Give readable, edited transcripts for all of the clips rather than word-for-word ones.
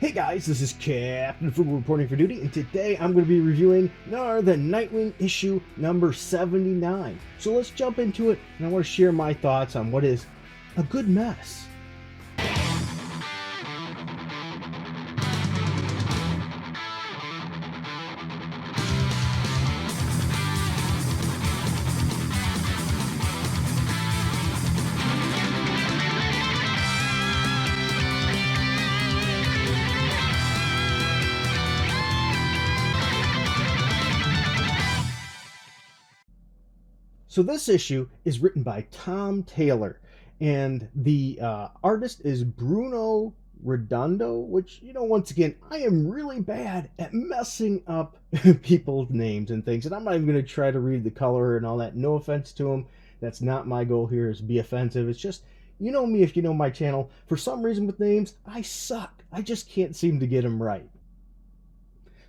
Hey guys, this is Captain Frugal reporting for duty, and today I'm going to be reviewing none other than Nightwing issue number 79. So let's jump into it, and I want to share my thoughts on what is a good mess. So this issue is written by Tom Taylor, and the artist is Bruno Redondo, which, once again, I am really bad at messing up people's names and things, and I'm not even going to try to read the color and all that. No offense to him. That's not my goal here, is to be offensive. It's just, you know me if you know my channel. For some reason with names, I suck. I just can't seem to get them right.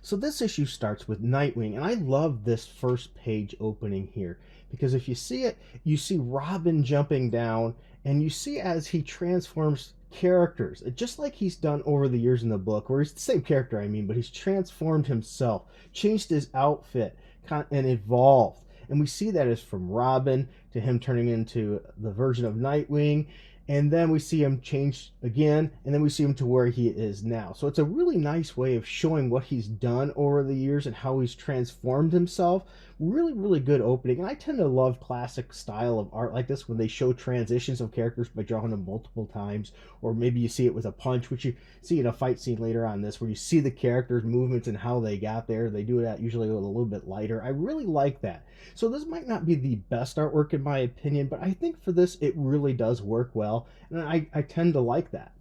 So this issue starts with Nightwing, and I love this first page opening here because if you see it, you see Robin jumping down, and you see as he transforms characters, just like he's done over the years in the book, where he's the same character, but he's transformed himself, changed his outfit, and evolved. And we see that as from Robin to him turning into the version of Nightwing, and then we see him change again, and then we see him to where he is now. So it's a really nice way of showing what he's done over the years and how he's transformed himself. Really, really good opening. And I tend to love classic style of art like this when they show transitions of characters by drawing them multiple times, or maybe you see it with a punch, which you see in a fight scene later on this, where you see the characters' movements and how they got there. They do that usually with a little bit lighter. I really like that. So this might not be the best artwork in my opinion, but I think for this it really does work well, and I tend to like that.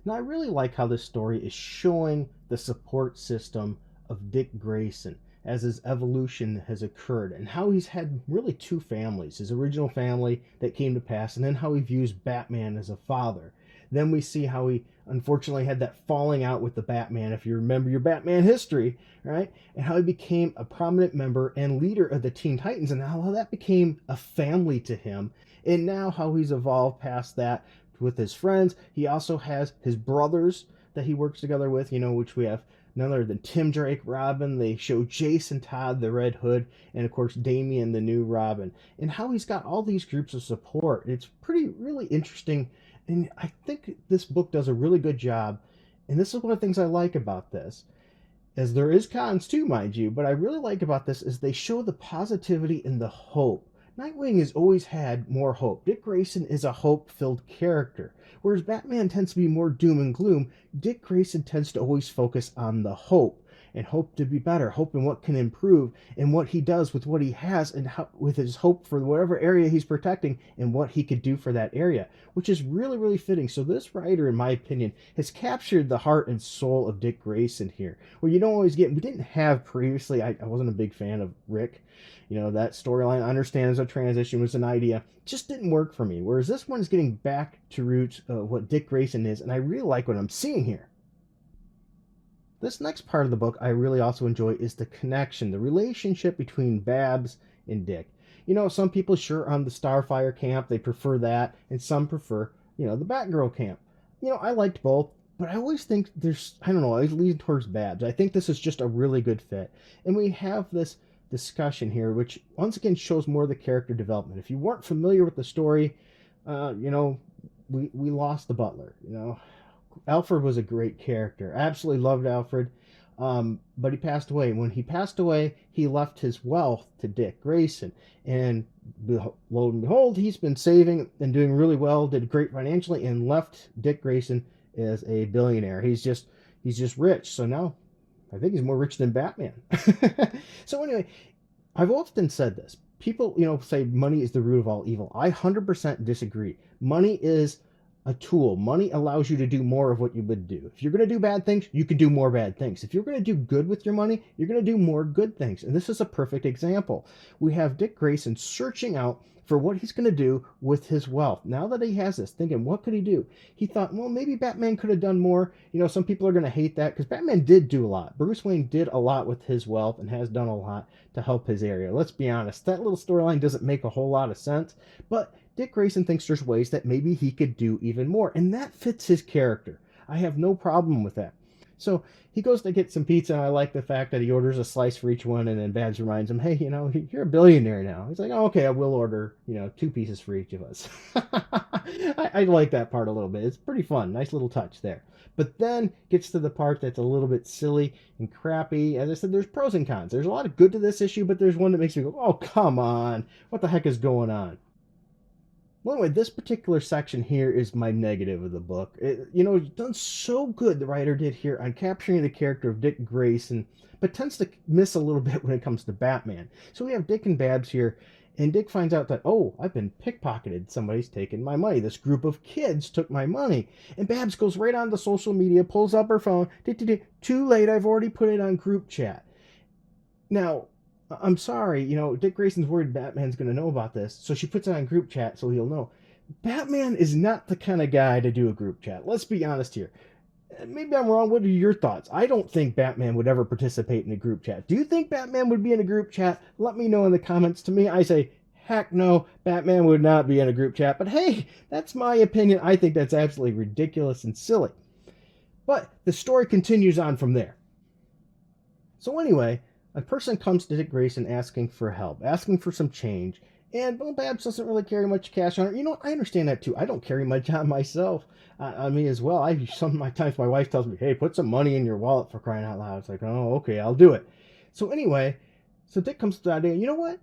Now I really like how this story is showing the support system of Dick Grayson as his evolution has occurred, and how he's had really two families, his original family that came to pass, and then how he views Batman as a father. Then we see how he unfortunately had that falling out with the Batman, if you remember your Batman history, right? And how he became a prominent member and leader of the Teen Titans, and how that became a family to him. And now how he's evolved past that with his friends. He also has his brothers that he works together with, which we have none other than Tim Drake, Robin. They show Jason Todd, the Red Hood, and of course Damian, the new Robin, and how he's got all these groups of support. It's really interesting, and I think this book does a really good job. And this is one of the things I like about this, as there is cons too, mind you, but I really like about this is they show the positivity and the hope. Nightwing has always had more hope. Dick Grayson is a hope-filled character. Whereas Batman tends to be more doom and gloom, Dick Grayson tends to always focus on the hope, and hope to be better, hope in what can improve, and what he does with what he has, and how, with his hope for whatever area he's protecting, and what he could do for that area, which is really, really fitting. So this writer, in my opinion, has captured the heart and soul of Dick Grayson here, where you don't always get, we didn't have previously, I wasn't a big fan of Rick. That storyline, I understand as a transition was an idea, just didn't work for me. Whereas this one is getting back to roots of what Dick Grayson is, and I really like what I'm seeing here. This next part of the book I really also enjoy is the connection, the relationship between Babs and Dick. Some people sure on the Starfire camp, they prefer that, and some prefer, the Batgirl camp. I liked both, but I always think I don't know, I lean towards Babs. I think this is just a really good fit. And we have this discussion here, which once again shows more of the character development. If you weren't familiar with the story, we lost the butler. Alfred was a great character. I absolutely loved Alfred, but he passed away. When he passed away, he left his wealth to Dick Grayson, and lo and behold, he's been saving and doing really well, did great financially, and left Dick Grayson as a billionaire. He's just rich. So now I think he's more rich than Batman. So anyway, I've often said this. People, say money is the root of all evil. I 100% disagree. Money is a tool. Money allows you to do more of what you would do. If you're going to do bad things, you can do more bad things. If you're going to do good with your money, you're going to do more good things. And this is a perfect example. We have Dick Grayson searching out for what he's going to do with his wealth. Now that he has this, thinking, what could he do? He thought, well, maybe Batman could have done more. Some people are going to hate that because Batman did do a lot. Bruce Wayne did a lot with his wealth and has done a lot to help his area. Let's be honest, that little storyline doesn't make a whole lot of sense, but Dick Grayson thinks there's ways that maybe he could do even more, and that fits his character. I have no problem with that. So he goes to get some pizza, and I like the fact that he orders a slice for each one, and then Babs reminds him, hey, you're a billionaire now. He's like, oh, okay, I will order, 2 pieces for each of us. I like that part a little bit. It's pretty fun. Nice little touch there. But then gets to the part that's a little bit silly and crappy. As I said, there's pros and cons. There's a lot of good to this issue, but there's one that makes me go, oh, come on. What the heck is going on? Well, anyway, this particular section here is my negative of the book. It's done so good, the writer did here, on capturing the character of Dick Grayson, but tends to miss a little bit when it comes to Batman. So we have Dick and Babs here, and Dick finds out that, oh, I've been pickpocketed. Somebody's taken my money. This group of kids took my money. And Babs goes right on to social media, pulls up her phone. Too late, I've already put it on group chat. Now, I'm sorry, Dick Grayson's worried Batman's going to know about this, so she puts it on group chat so he'll know. Batman is not the kind of guy to do a group chat. Let's be honest here. Maybe I'm wrong. What are your thoughts? I don't think Batman would ever participate in a group chat. Do you think Batman would be in a group chat? Let me know in the comments. To me, I say, heck no, Batman would not be in a group chat. But hey, that's my opinion. I think that's absolutely ridiculous and silly. But the story continues on from there. So anyway, a person comes to Dick Grayson asking for help, asking for some change, and Babs doesn't really carry much cash on her. I understand that too. I don't carry much on myself, on me as well. Some of my times my wife tells me, hey, put some money in your wallet, for crying out loud. It's like, oh, okay, I'll do it. So anyway, Dick comes to the idea, you know what?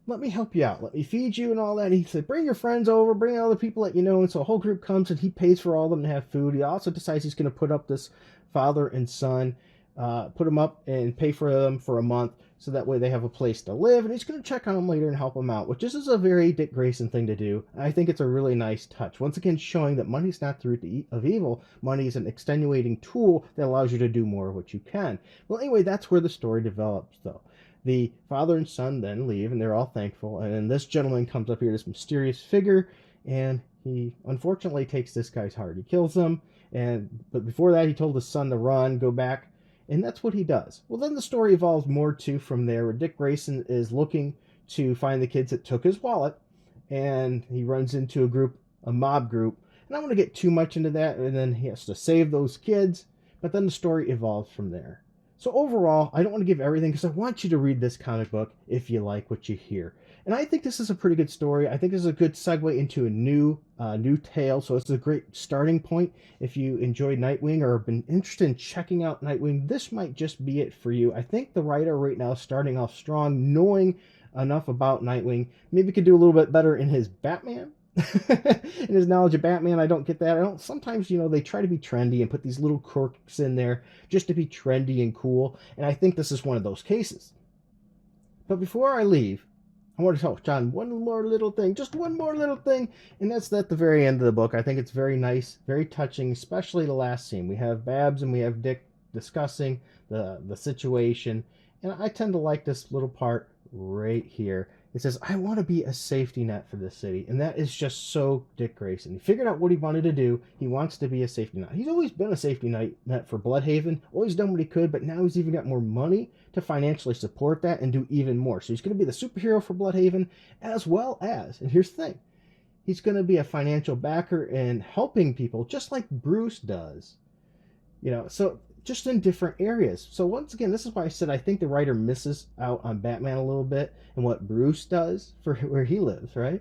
Let me help you out. Let me feed you and all that. And he said, bring your friends over, bring all the people that you know. And so a whole group comes and he pays for all of them to have food. He also decides he's going to put up this father and son, put them up and pay for them for a month so that way they have a place to live, and he's going to check on them later and help them out, which this is a very Dick Grayson thing to do. I think it's a really nice touch, once again showing that money's not the root of evil. Money is an extenuating tool that allows you to do more of what you can. Well, anyway, that's where the story develops, though. The father and son then leave, and they're all thankful, and then this gentleman comes up here, this mysterious figure, and he unfortunately takes this guy's heart. He kills him, but before that he told his son to run, go back. And that's what he does. Well, then the story evolves more too from there, where Dick Grayson is looking to find the kids that took his wallet, and he runs into a mob group. And I don't want to get too much into that, and then he has to save those kids, but then the story evolves from there. So overall, I don't want to give everything because I want you to read this comic book if you like what you hear. And I think this is a pretty good story. I think this is a good segue into a new tale. So it's a great starting point. If you enjoyed Nightwing or have been interested in checking out Nightwing, this might just be it for you. I think the writer right now is starting off strong, knowing enough about Nightwing. Maybe could do a little bit better in his Batman. In his knowledge of Batman, I don't get that. Sometimes, they try to be trendy and put these little quirks in there just to be trendy and cool. And I think this is one of those cases. But before I leave, I want to tell John one more little thing, just one more little thing, and that's at the very end of the book. I think it's very nice, very touching, especially the last scene. We have Babs and we have Dick discussing the situation, and I tend to like this little part right here. It says, I want to be a safety net for this city. And that is just so Dick Grayson. He figured out what he wanted to do. He wants to be a safety net. He's always been a safety net for Bloodhaven, always done what he could, but now he's even got more money to financially support that and do even more. So he's going to be the superhero for Bloodhaven, as well as, and here's the thing, he's going to be a financial backer and helping people just like Bruce does. So just in different areas. So once again, this is why I said I think the writer misses out on Batman a little bit and what Bruce does for where he lives, right?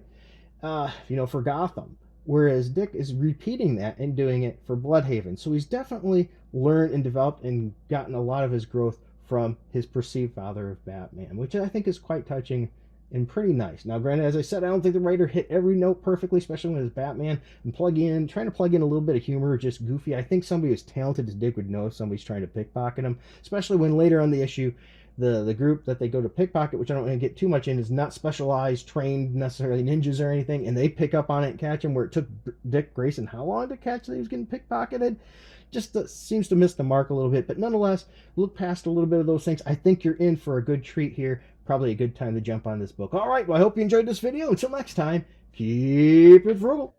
For Gotham. Whereas Dick is repeating that and doing it for Bloodhaven. So he's definitely learned and developed and gotten a lot of his growth from his perceived father of Batman, which I think is quite touching and pretty nice. Now, granted, as I said, I don't think the writer hit every note perfectly, especially when it's Batman, and trying to plug in a little bit of humor, just goofy. I think somebody as talented as Dick would know if somebody's trying to pickpocket him, especially when later on the issue, the group that they go to pickpocket, which I don't want to get too much in, is not specialized, trained, necessarily ninjas or anything, and they pick up on it and catch him, where it took Dick Grayson how long to catch that he was getting pickpocketed? Just seems to miss the mark a little bit. But nonetheless, look past a little bit of those things. I think you're in for a good treat here. Probably a good time to jump on this book. All right, well, I hope you enjoyed this video. Until next time, keep it frugal.